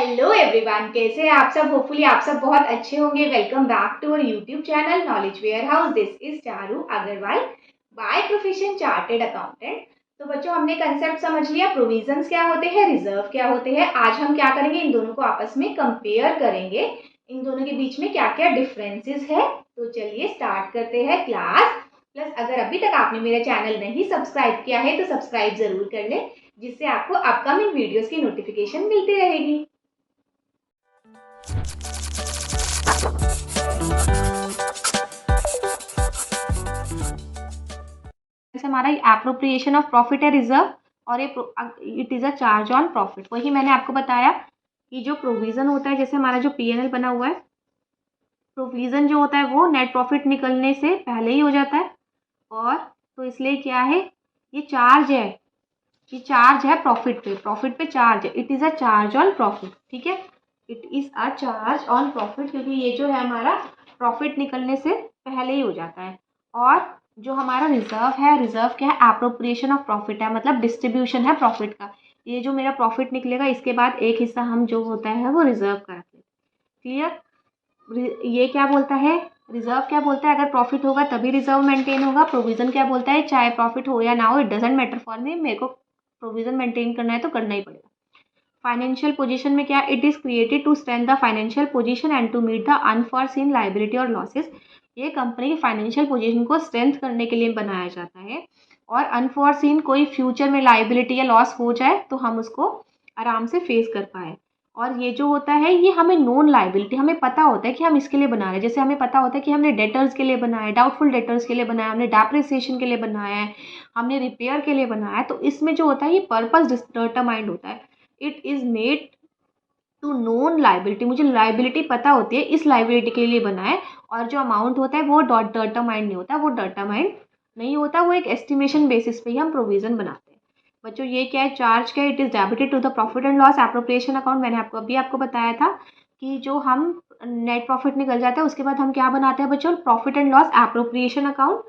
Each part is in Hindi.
हेलो एवरीवन, कैसे हैं आप सब। होपफुली आप सब बहुत अच्छे होंगे। Welcome back to our YouTube channel Knowledge Warehouse. This is Charu Agarwal, by profession chartered accountant. तो बच्चों, हमने कंसेप्ट समझ लिया, प्रोविजंस क्या होते हैं, रिजर्व क्या होते हैं। आज हम क्या करेंगे, इन दोनों को आपस में कंपेयर करेंगे, इन दोनों के बीच में क्या क्या डिफरेंसेस है। तो चलिए स्टार्ट करते हैं क्लास। प्लस अगर अभी तक आपने मेरा चैनल नहीं सब्सक्राइब किया है तो सब्सक्राइब जरूर कर ले, जिससे आपको अपकमिंग वीडियोस की नोटिफिकेशन मिलती रहेगी। जैसे हमारा एप्रोप्रिएशन ऑफ प्रॉफिट है रिजर्व, और ये it is a charge on profit. वही मैंने आपको बताया कि जो प्रोविजन होता है, जैसे हमारा जो पीएनएल बना हुआ है, प्रोविजन जो होता है वो नेट प्रॉफिट निकलने से पहले ही हो जाता है। और तो इसलिए क्या है, ये चार्ज है, ये चार्ज है प्रॉफिट पे चार्ज है। It is a charge on profit, ठीक है। It is a charge on profit, क्योंकि ये जो है हमारा प्रॉफिट निकलने से पहले ही हो जाता है। और जो हमारा रिजर्व है, रिजर्व क्या है, एप्रोप्रिएशन ऑफ प्रॉफिट है, मतलब डिस्ट्रीब्यूशन है प्रॉफिट का। ये जो मेरा प्रॉफिट निकलेगा, इसके बाद एक हिस्सा हम जो होता है वो रिजर्व का रखते हैं। क्लियर। ये क्या बोलता है, रिजर्व क्या बोलता है, अगर प्रॉफिट होगा तभी रिजर्व मेंटेन होगा। प्रोविजन क्या बोलता है, चाहे प्रॉफिट हो या ना हो, it doesn't matter for me, मेरे को प्रोविजन मेंटेन करना है तो करना ही पड़ेगा। फाइनेंशियल पोजीशन में क्या, it is created to strength the financial position and to meet the unforeseen liability और लॉसेस। ये कंपनी की फाइनेंशियल पोजीशन को स्ट्रेंथ करने के लिए बनाया जाता है, और अनफॉरसीन कोई फ्यूचर में लायबिलिटी या लॉस हो जाए तो हम उसको आराम से फेस कर पाए। और ये जो होता है, ये हमें नॉन लायबिलिटी, हमें पता होता है कि हम इसके लिए बना रहे हैं। जैसे हमें पता होता है कि हमने डेटर्स के लिए बनाया है, डाउटफुल डेटर्स के लिए बनाया, हमने डेप्रिसिएशन के लिए बनाया है, हमने रिपेयर के लिए बनाया है। तो इसमें जो होता है, ये पर्पस डिटरमाइंड होता है। It is made to known liability, मुझे लाइबिलिटी पता होती है, इस लाइबिलिटी के लिए बना है। और जो अमाउंट होता है वो डिटरमाइंड नहीं होता, वो डिटरमाइंड नहीं होता, वो एक एस्टिमेशन बेसिस पे ही हम प्रोविजन बनाते हैं। बच्चों ये क्या है, चार्ज क्या है, it is debited to the profit and loss appropriation account. मैंने आपको बताया था कि जो हम नेट प्रॉफिट निकल जाता है उसके बाद हम क्या बनाते हैं बच्चों, profit and loss appropriation account.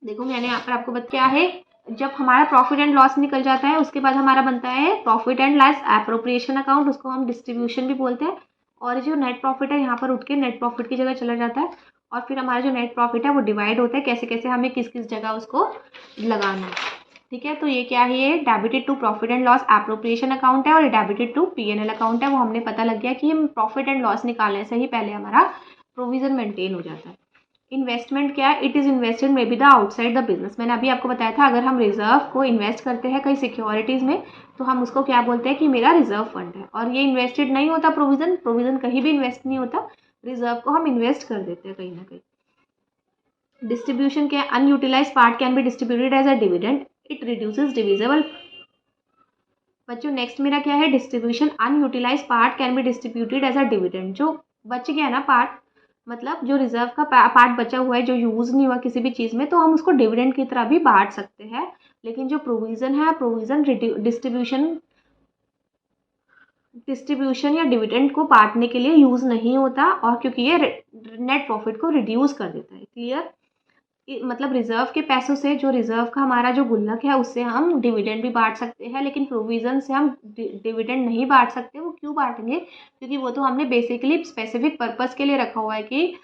देखो मैंने यहाँ पर आपको बताया है, जब हमारा प्रॉफिट एंड लॉस निकल जाता है उसके बाद हमारा बनता है profit and loss appropriation account, उसको हम डिस्ट्रीब्यूशन भी बोलते हैं। और जो नेट प्रॉफिट है यहाँ पर उठ के नेट प्रॉफिट की जगह चला जाता है, और फिर हमारा जो नेट प्रॉफिट है वो डिवाइड होता है, कैसे कैसे हमें किस किस जगह उसको लगाना है। ठीक है, तो ये क्या है, ये debited to profit and loss appropriation account है, और ये डेबिटेड टू पीएनएल अकाउंट है। वो हमने पता लग गया कि हम प्रॉफिट एंड लॉस निकालने से ही पहले हमारा प्रोविजन मेंटेन हो जाता है। इन्वेस्टमेंट क्या है, it is invested may be the outside the business. मैंने अभी आपको बताया था, अगर हम रिजर्व को इन्वेस्ट करते हैं कहीं सिक्योरिटीज में तो हम उसको क्या बोलते हैं कि मेरा रिजर्व फंड है। और ये इन्वेस्टेड नहीं होता, प्रोविजन प्रोविजन कहीं भी इन्वेस्ट नहीं होता, रिजर्व को हम इन्वेस्ट कर देते हैं कहीं ना कहीं। डिस्ट्रीब्यूशन क्या है, unutilise part can be distributed as a dividend, it reduces divisible. बच्चों नेक्स्ट मेरा क्या है, distribution, unutilise part can be distributed as a dividend. जो बच गया ना पार्ट, मतलब जो रिजर्व का पार्ट बचा हुआ है, जो यूज नहीं हुआ किसी भी चीज में, तो हम उसको डिविडेंड की तरह भी बांट सकते हैं। लेकिन जो प्रोविजन है, प्रोविजन डिस्ट्रीब्यूशन या डिविडेंड को बांटने के लिए यूज नहीं होता, और क्योंकि ये नेट प्रॉफिट को रिड्यूस कर देता है। क्लियर। मतलब रिजर्व के पैसों से, जो रिजर्व का हमारा जो गुल्लक है उससे हम डिविडेंड भी बांट सकते हैं, लेकिन प्रोविजन से हम डिविडेंड नहीं बांट सकते। वो क्यों बांटेंगे, क्योंकि वो तो हमने बेसिकली स्पेसिफिक पर्पस के लिए रखा हुआ है, कि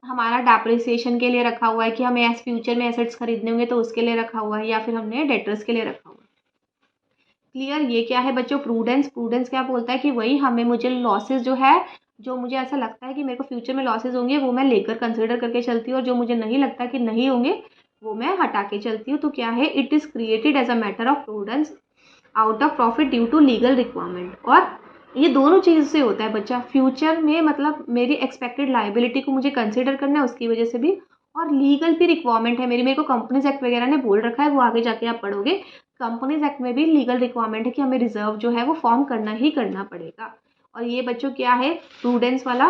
हमारा डेप्रिसिएशन के लिए रखा हुआ है, कि हमें फ्यूचर में एसेट्स खरीदने होंगे तो उसके लिए रखा हुआ है, या फिर हमने डेटर्स के लिए रखा हुआ है। क्लियर। ये क्या है बच्चों, प्रूडेंस। प्रूडेंस क्या बोलता है कि वही हमें, मुझे लॉसेस जो है, जो मुझे ऐसा लगता है कि मेरे को फ्यूचर में लॉसेस होंगे वो मैं लेकर कंसिडर करके चलती हूँ, और जो मुझे नहीं लगता कि नहीं होंगे वो मैं हटा के चलती हूँ। तो क्या है, it is created as a matter of prudence out of profit due to legal requirement. और ये दोनों चीज से होता है बच्चा, फ्यूचर में मतलब मेरी एक्सपेक्टेड लाइबिलिटी को मुझे कंसिडर करना है उसकी वजह से भी, और लीगल भी रिक्वायरमेंट है मेरी, मेरे को कंपनीज एक्ट वगैरह ने बोल रखा है, वो आगे जाके आप पढ़ोगे। कंपनीज एक्ट में भी लीगल रिक्वायरमेंट है कि हमें रिजर्व जो है वो फॉर्म करना ही करना पड़ेगा। और ये बच्चों क्या है, प्रूडेंस वाला।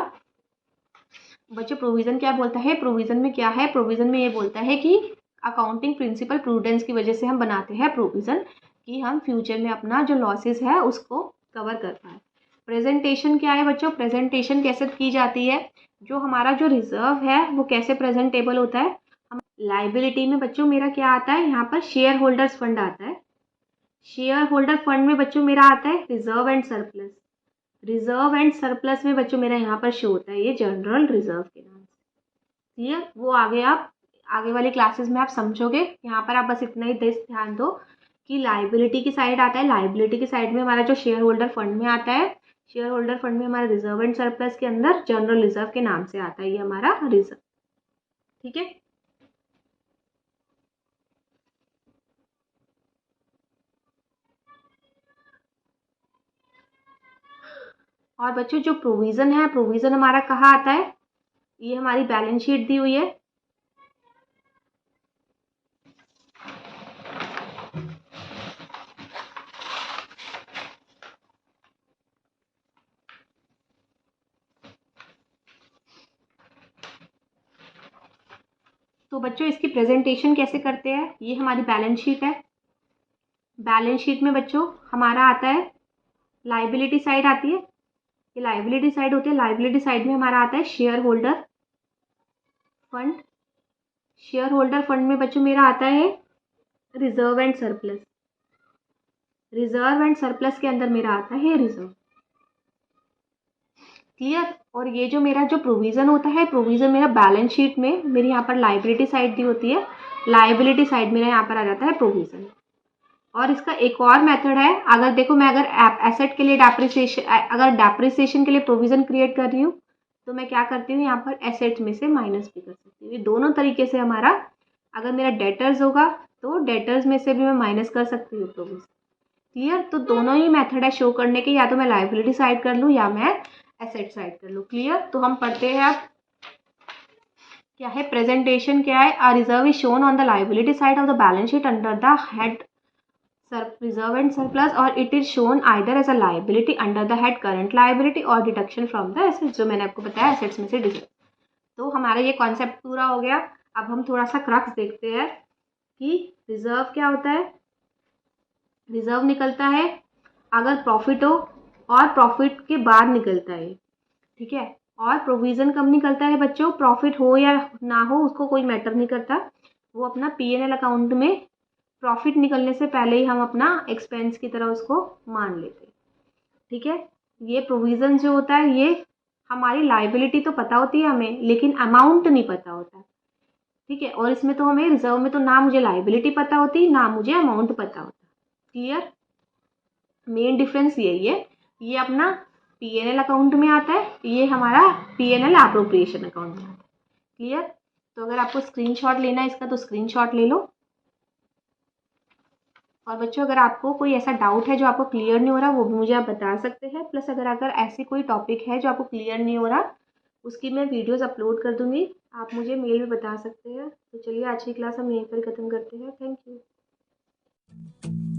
बच्चों प्रोविजन क्या बोलता है, प्रोविजन में क्या है, प्रोविजन में ये बोलता है कि अकाउंटिंग प्रिंसिपल प्रूडेंस की वजह से हम बनाते हैं प्रोविजन, कि हम फ्यूचर में अपना जो लॉसेस है उसको कवर कर पाए। प्रेजेंटेशन क्या है बच्चों, प्रेजेंटेशन कैसे की जाती है, जो हमारा जो रिजर्व है वो कैसे प्रेजेंटेबल होता है। लाइबिलिटी में बच्चों मेरा क्या आता है, यहाँ पर शेयर होल्डर्स फंड आता है। शेयर होल्डर फंड में बच्चों मेरा आता है reserve and surplus. Reserve and surplus में बच्चों मेरा यहाँ पर शो होता है ये जनरल रिजर्व के नाम से। क्लियर? वो आगे आप आगे वाली क्लासेस में आप समझोगे। यहाँ पर आप बस इतना ही ध्यान दो कि लाइबिलिटी की साइड आता है, लाइबिलिटी की साइड में हमारा जो शेयर होल्डर फंड में आता है, शेयर होल्डर फंड में हमारा रिजर्व एंड सरप्लस के अंदर जनरल रिजर्व के नाम से आता है ये हमारा रिजर्व। ठीक है? और बच्चों जो प्रोविजन है, प्रोविजन हमारा कहाँ आता है? ये हमारी बैलेंस शीट दी हुई है। तो बच्चों इसकी प्रेजेंटेशन कैसे करते हैं? ये हमारी बैलेंस शीट है। बैलेंस शीट में बच्चों हमारा आता है, लाइबिलिटी साइड आती है, ये लाइबिलिटी साइड होती है। लाइबिलिटी साइड में हमारा आता है share holder fund. Share holder fund में बच्चों मेरा आता है reserve and surplus. Reserve and surplus के अंदर मेरा आता है रिजर्व। क्लियर? और ये जो मेरा जो प्रोविजन होता है, प्रोविजन मेरा बैलेंस शीट में मेरी यहाँ पर लाइबिलिटी साइड दी होती है, लाइबिलिटी साइड मेरा यहाँ पर आ जाता है प्रोविजन। और इसका एक और मेथड है, अगर देखो मैं अगर एसेट के लिए डेप्रिसिएशन, अगर डेप्रिसिएशन के लिए प्रोविजन क्रिएट कर रही हूँ तो मैं क्या करती हूँ, यहाँ पर एसेट में से माइनस भी कर सकती हूँ। ये दोनों तरीके से हमारा, अगर मेरा डेटर्स होगा तो डेटर्स में से भी मैं माइनस कर सकती हूँ प्रोविजन। क्लियर? तो दोनों ही मेथड है शो करने के, या तो मैं लाइबिलिटी साइड कर लूँ या मैं एसेट साइड कर लूँ। क्लियर? तो हम पढ़ते हैं अब क्या है प्रेजेंटेशन, क्या है? A reserve is shown on the liability side of the balance sheet under the head reserve and surplus, और it is shown either as a liability under the head current liability or deduction from the assets, जो मैंने आपको बताया assets में से डिडक्ट। तो हमारा ये कॉन्सेप्ट पूरा हो गया। अब हम थोड़ा सा क्रक्स देखते हैं कि रिजर्व क्या होता है। रिजर्व निकलता है अगर प्रॉफिट हो और प्रॉफिट के बाद निकलता है। ठीक है? और प्रोविजन कब निकलता है बच्चों? प्रॉफिट हो या ना हो उसको कोई मैटर नहीं करता, वो अपना P&L अकाउंट में प्रॉफिट निकलने से पहले ही हम अपना एक्सपेंस की तरह उसको मान लेते हैं। ठीक है? ये प्रोविजन जो होता है, ये हमारी लाइबिलिटी तो पता होती है हमें, लेकिन अमाउंट नहीं पता होता। ठीक है? और इसमें तो हमें रिजर्व में तो ना मुझे लाइबिलिटी पता होती, ना मुझे अमाउंट पता होता। क्लियर? मेन डिफरेंस यही है। ये अपना P&L अकाउंट में आता है, ये हमारा P&L एप्रोप्रिएशन अकाउंट में आता है। क्लियर? तो अगर आपको स्क्रीनशॉट लेना है इसका तो स्क्रीनशॉट ले लो। और बच्चों अगर आपको कोई ऐसा डाउट है जो आपको क्लियर नहीं हो रहा, वो भी मुझे आप बता सकते हैं। प्लस अगर ऐसी कोई टॉपिक है जो आपको क्लियर नहीं हो रहा, उसकी मैं वीडियोस अपलोड कर दूंगी, आप मुझे मेल में बता सकते हैं। तो चलिए आज की क्लास हम यहीं पर ख़त्म करते हैं। Thank you.